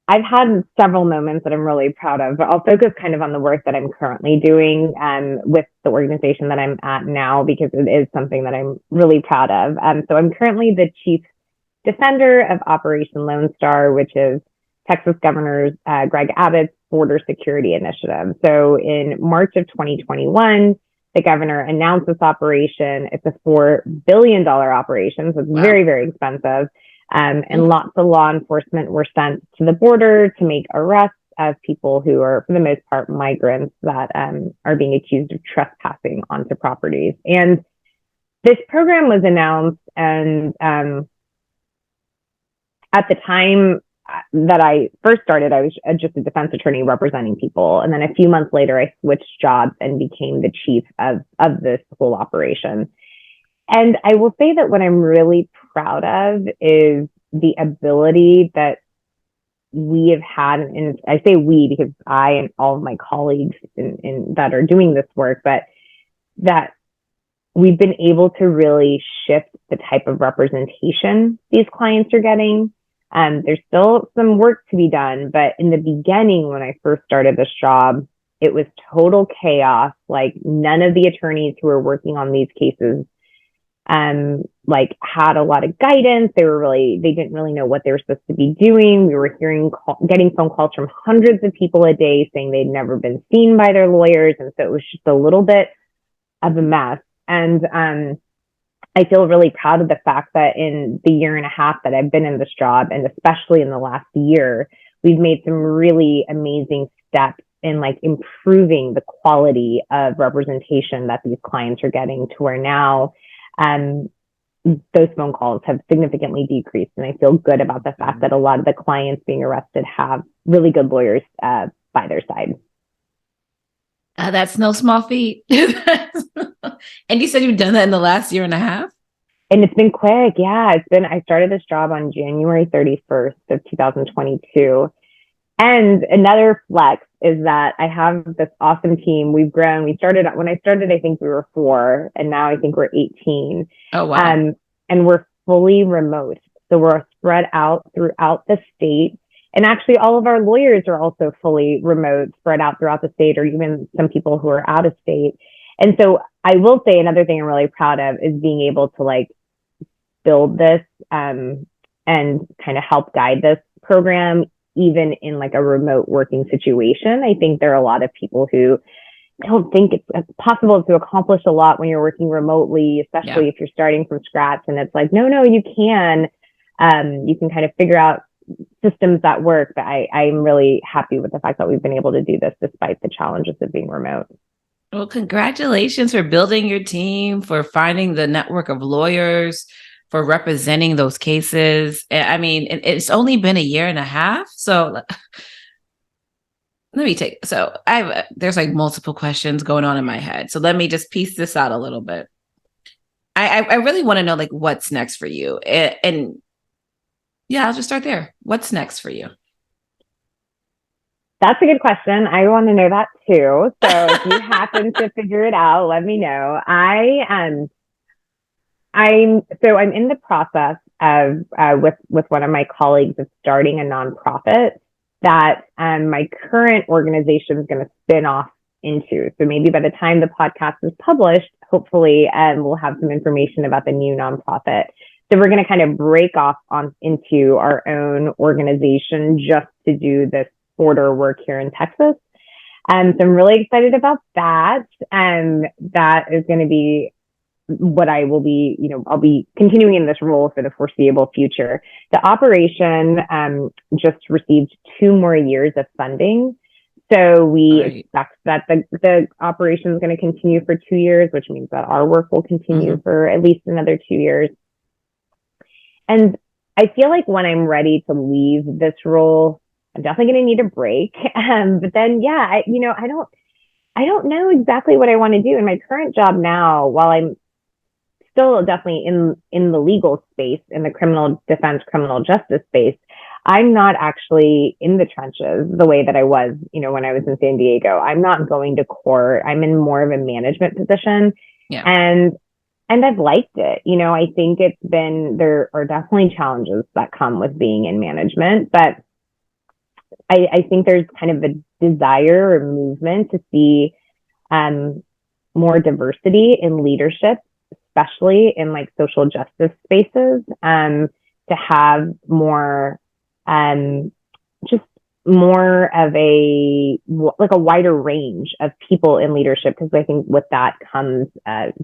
I've had several moments that I'm really proud of, but I'll focus kind of on the work that I'm currently doing with the organization that I'm at now, because it is something that I'm really proud of. So I'm currently the chief defender of Operation Lone Star, which is Texas Governor Greg Abbott's border security initiative. So in March of 2021, the governor announced this operation. It's a $4 billion operation, so it's Wow. very, very expensive. And lots of law enforcement were sent to the border to make arrests of people who are, for the most part, migrants that are being accused of trespassing onto properties. And this program was announced, and at the time that I first started, I was just a defense attorney representing people. And then a few months later, I switched jobs and became the chief of this whole operation. And I will say that what I'm really proud of is the ability that we have had, and I say we because I and all of my colleagues in that are doing this work, but that we've been able to really shift the type of representation these clients are getting. There's still some work to be done, but in the beginning, when I first started this job, it was total chaos. Like, none of the attorneys who were working on these cases like had a lot of guidance. They didn't really know what they were supposed to be doing. We were getting phone calls from hundreds of people a day saying they'd never been seen by their lawyers. And so it was just a little bit of a mess. And I feel really proud of the fact that in the year and a half that I've been in this job, and especially in the last year, we've made some really amazing steps in like improving the quality of representation that these clients are getting, to where now those phone calls have significantly decreased. And I feel good about the fact that a lot of the clients being arrested have really good lawyers by their side. That's no small feat. And you said you've done that in the last year and a half? And it's been quick. Yeah, I started this job on January 31st of 2022. And another flex is that I have this awesome team. We've grown. When I started, I think we were 4, and now I think we're 18. Oh, wow. And we're fully remote. So we're spread out throughout the state. And actually, all of our lawyers are also fully remote, spread out throughout the state, or even some people who are out of state. And so I will say another thing I'm really proud of is being able to like build this and kind of help guide this program, even in like a remote working situation. I think there are a lot of people who don't think it's possible to accomplish a lot when you're working remotely, especially if you're starting from scratch. And it's like, no, you can kind of figure out systems that work. But I'm really happy with the fact that we've been able to do this despite the challenges of being remote. Well, congratulations for building your team, for finding the network of lawyers, for representing those cases. I mean, it's only been a year and a half. So there's like multiple questions going on in my head. So let me just piece this out a little bit. I really want to know, like, what's next for you? And yeah, I'll just start there. What's next for you? That's a good question. I want to know that too. So if you happen to figure it out, let me know. I'm in the process of with one of my colleagues of starting a nonprofit that my current organization is going to spin off into. So maybe by the time the podcast is published, hopefully we'll have some information about the new nonprofit. So we're going to kind of break off into our own organization just to do this border work here in Texas. So I'm really excited about that. That is going to be what I will be, I'll be continuing in this role for the foreseeable future. The operation just received 2 more years of funding. So we Right. expect that the operation is going to continue for 2 years, which means that our work will continue Mm-hmm. for at least another 2 years. And I feel like when I'm ready to leave this role, I'm definitely going to need a break. But then, yeah, I don't know exactly what I want to do in my current job now. While I'm still definitely in the legal space, in the criminal defense, criminal justice space, I'm not actually in the trenches the way that I was, when I was in San Diego. I'm not going to court. I'm in more of a management position, Yeah. and I've liked it. I think there are definitely challenges that come with being in management, but I think there's kind of a desire or movement to see um, more diversity in leadership, especially in like social justice spaces, to have more, um, just more of like a wider range of people in leadership, because I think with that comes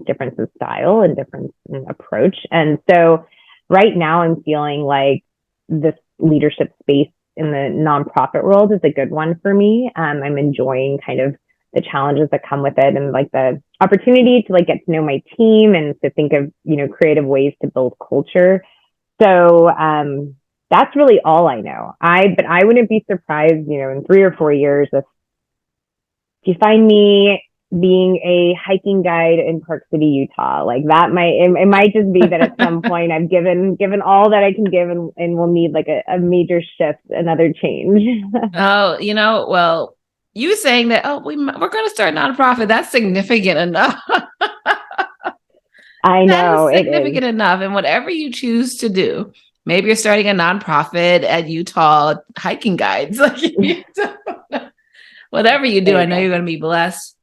difference in style and difference in approach. And so right now I'm feeling like this leadership space in the nonprofit world is a good one for me. I'm enjoying kind of the challenges that come with it, and like the opportunity to like get to know my team and to think of creative ways to build culture. So that's really all I know. But I wouldn't be surprised, in 3 or 4 years, if you find me being a hiking guide in Park City, Utah. Like that it might just be that at some point I've given all that I can give, and we'll need like a major shift, another change. Oh, well, you saying that, oh, we're going to start a nonprofit, that's significant enough. I That know is it is. significant enough. And whatever you choose to do, maybe you're starting a nonprofit at Utah hiking guides. Whatever you do, There I you know you're go. going to be blessed.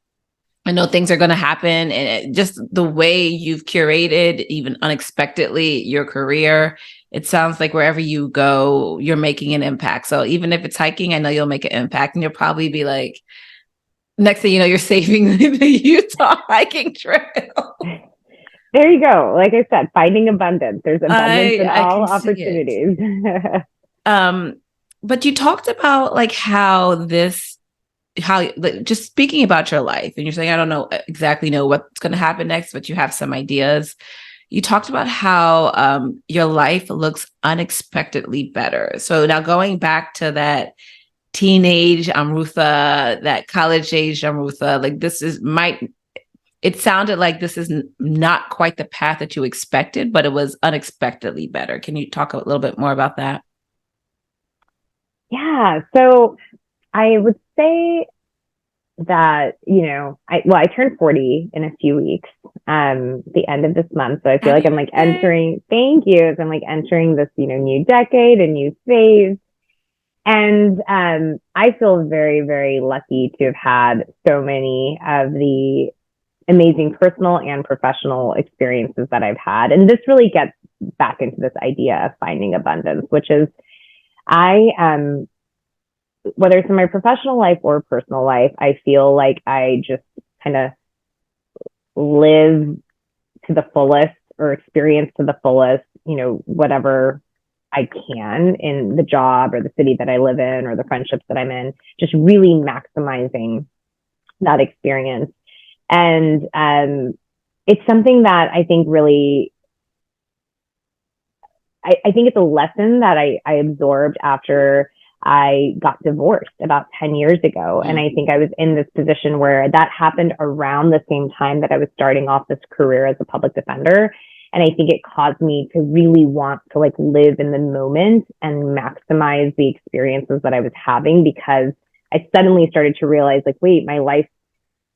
I know things are going to happen. And just the way you've curated, even unexpectedly, your career, it sounds like wherever you go, you're making an impact. So even if it's hiking, I know you'll make an impact, and you'll probably be like, next thing you know, you're saving the Utah hiking trail. There you go. Like I said, finding abundance. There's abundance in I all can see it. opportunities. Um, but you talked about like how like, just speaking about your life, and you're saying, I don't know exactly know what's going to happen next, but you have some ideas. You talked about how your life looks unexpectedly better. So now going back to that teenage Amrutha, that college age Amrutha, like it sounded like this is not quite the path that you expected, but it was unexpectedly better. Can you talk a little bit more about that? Yeah. So I would say that, I turned 40 in a few weeks, the end of this month. So I feel like Happy I'm like birthday. thank you. So I'm like entering this, new decade, a new phase. And I feel very, very lucky to have had so many of the amazing personal and professional experiences that I've had. And this really gets back into this idea of finding abundance, which is I whether it's in my professional life or personal life, I feel like I just kind of live to the fullest or experience to the fullest, whatever I can in the job or the city that I live in or the friendships that I'm in, just really maximizing that experience. And it's something that I think really, I think it's a lesson that I absorbed after I got divorced about 10 years ago. And Mm. I think I was in this position where that happened around the same time that I was starting off this career as a public defender. And I think it caused me to really want to like live in the moment and maximize the experiences that I was having, because I suddenly started to realize like, wait, my life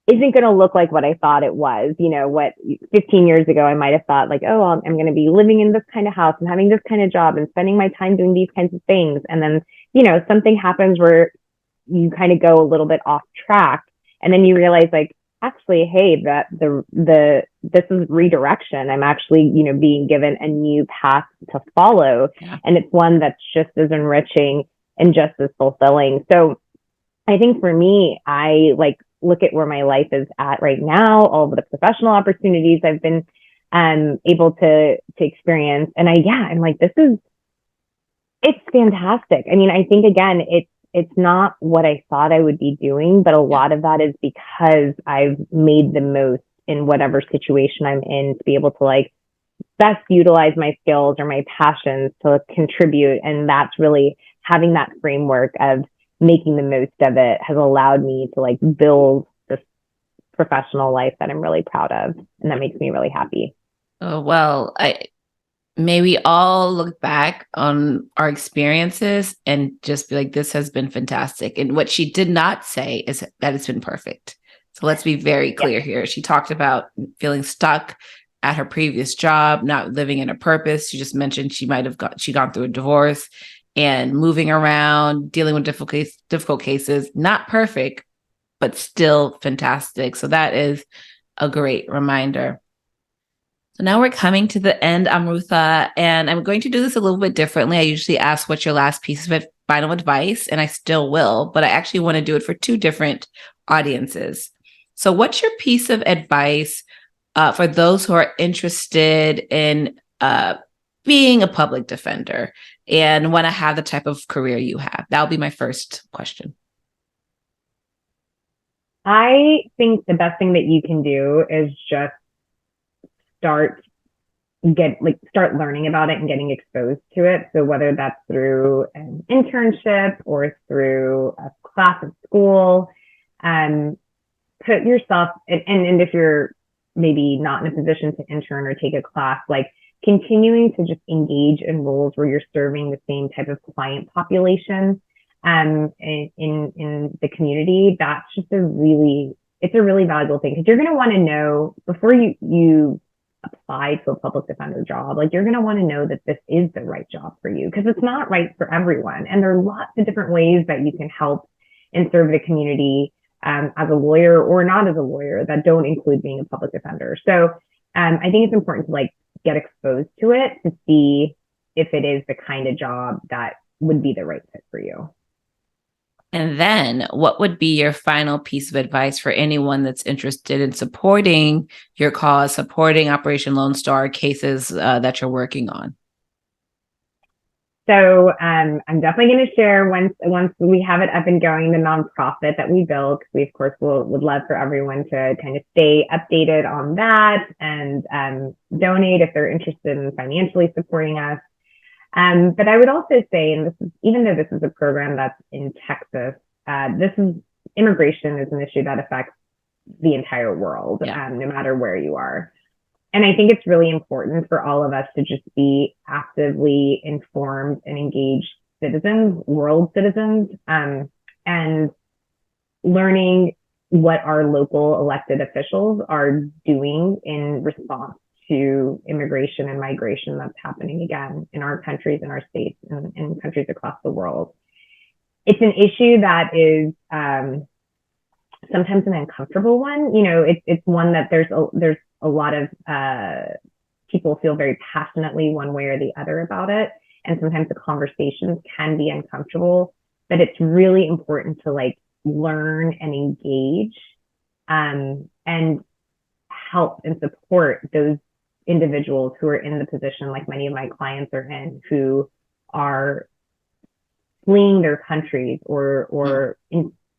isn't going to look like what I thought it was. What 15 years ago I might have thought like, oh, I'm going to be living in this kind of house and having this kind of job and spending my time doing these kinds of things. And then, something happens where you kind of go a little bit off track, and then you realize like, actually, hey, that this is redirection. I'm actually, being given a new path to follow. Yeah. And it's one that's just as enriching and just as fulfilling. So I think for me, I like look at where my life is at right now, all of the professional opportunities I've been able to experience. And I'm like, it's fantastic. I mean, I think again, it's not what I thought I would be doing, but a lot of that is because I've made the most in whatever situation I'm in to be able to like best utilize my skills or my passions to contribute. And that's really having that framework of making the most of it has allowed me to like build this professional life that I'm really proud of. And that makes me really happy. Oh, well, may we all look back on our experiences and just be like, this has been fantastic. And what she did not say is that it's been perfect. So let's be very Yeah. clear here. She talked about feeling stuck at her previous job, not living in a purpose. She just mentioned she might have gone through a divorce and moving around, dealing with difficult cases, not perfect, but still fantastic. So that is a great reminder. So now we're coming to the end, Amrutha, and I'm going to do this a little bit differently. I usually ask what's your last piece of final advice, and I still will, but I actually want to do it for two different audiences. So what's your piece of advice for those who are interested in being a public defender and want to have the type of career you have? That'll be my first question. I think the best thing that you can do is just start start learning about it and getting exposed to it. So whether that's through an internship or through a class at school, um, put yourself and if you're maybe not in a position to intern or take a class, like continuing to just engage in roles where you're serving the same type of client population in the community, that's just it's a really valuable thing because you're going to want to know before you apply to a public defender job, like you're going to want to know that this is the right job for you because it's not right for everyone. And there are lots of different ways that you can help and serve the community as a lawyer or not as a lawyer that don't include being a public defender. So I think it's important to like get exposed to it to see if it is the kind of job that would be the right fit for you. And then what would be your final piece of advice for anyone that's interested in supporting your cause, supporting Operation Lone Star cases that you're working on? So I'm definitely going to share once we have it up and going, the nonprofit that we built. We of course would love for everyone to kind of stay updated on that and donate if they're interested in financially supporting us. But I would also say, and even though this is a program that's in Texas, immigration is an issue that affects the entire world, no matter where you are. And I think it's really important for all of us to just be actively informed and engaged citizens, world citizens, and learning what our local elected officials are doing in response to immigration and migration that's happening again in our countries, in our states, and in countries across the world. It's an issue that is sometimes an uncomfortable one. You know, it's one that there's a lot of people feel very passionately one way or the other about it. And sometimes the conversations can be uncomfortable, but it's really important to like learn and engage and help and support those individuals who are in the position like many of my clients are in, who are fleeing their countries or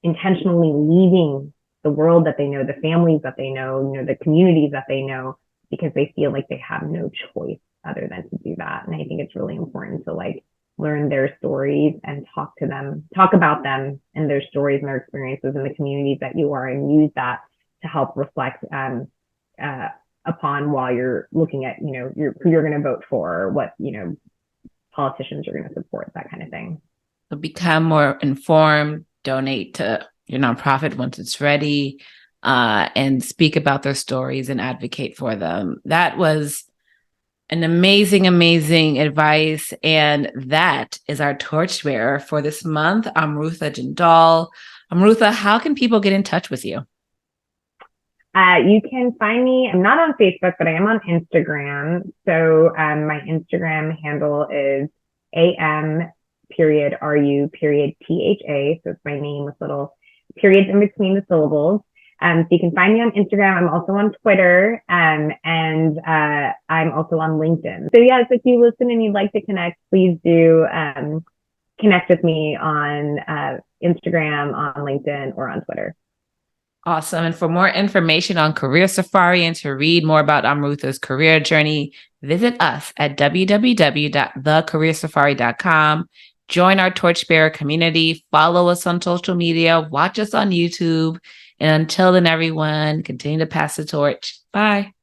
intentionally leaving the world that they know, the families that they know, the communities that they know, because they feel like they have no choice other than to do that. And I think it's really important to like learn their stories and talk about them and their stories and their experiences in the communities that you are, and use that to help reflect upon while you're looking at, who you're going to vote for, or what, politicians you're going to support, that kind of thing. So become more informed, donate to your nonprofit once it's ready, and speak about their stories and advocate for them. That was an amazing, amazing advice. And that is our torchbearer for this month, Amrutha Jindal. Amrutha, how can people get in touch with you? You can find me. I'm not on Facebook, but I am on Instagram. So my Instagram handle is am.ru.tha. So it's my name with little periods in between the syllables. So you can find me on Instagram. I'm also on Twitter, and I'm also on LinkedIn. So yes, if you listen and you'd like to connect, please do connect with me on Instagram, on LinkedIn, or on Twitter. Awesome. And for more information on Career Safari and to read more about Amrutha's career journey, visit us at www.thecareersafari.com. Join our Torchbearer community, follow us on social media, watch us on YouTube. And until then, everyone, continue to pass the torch. Bye.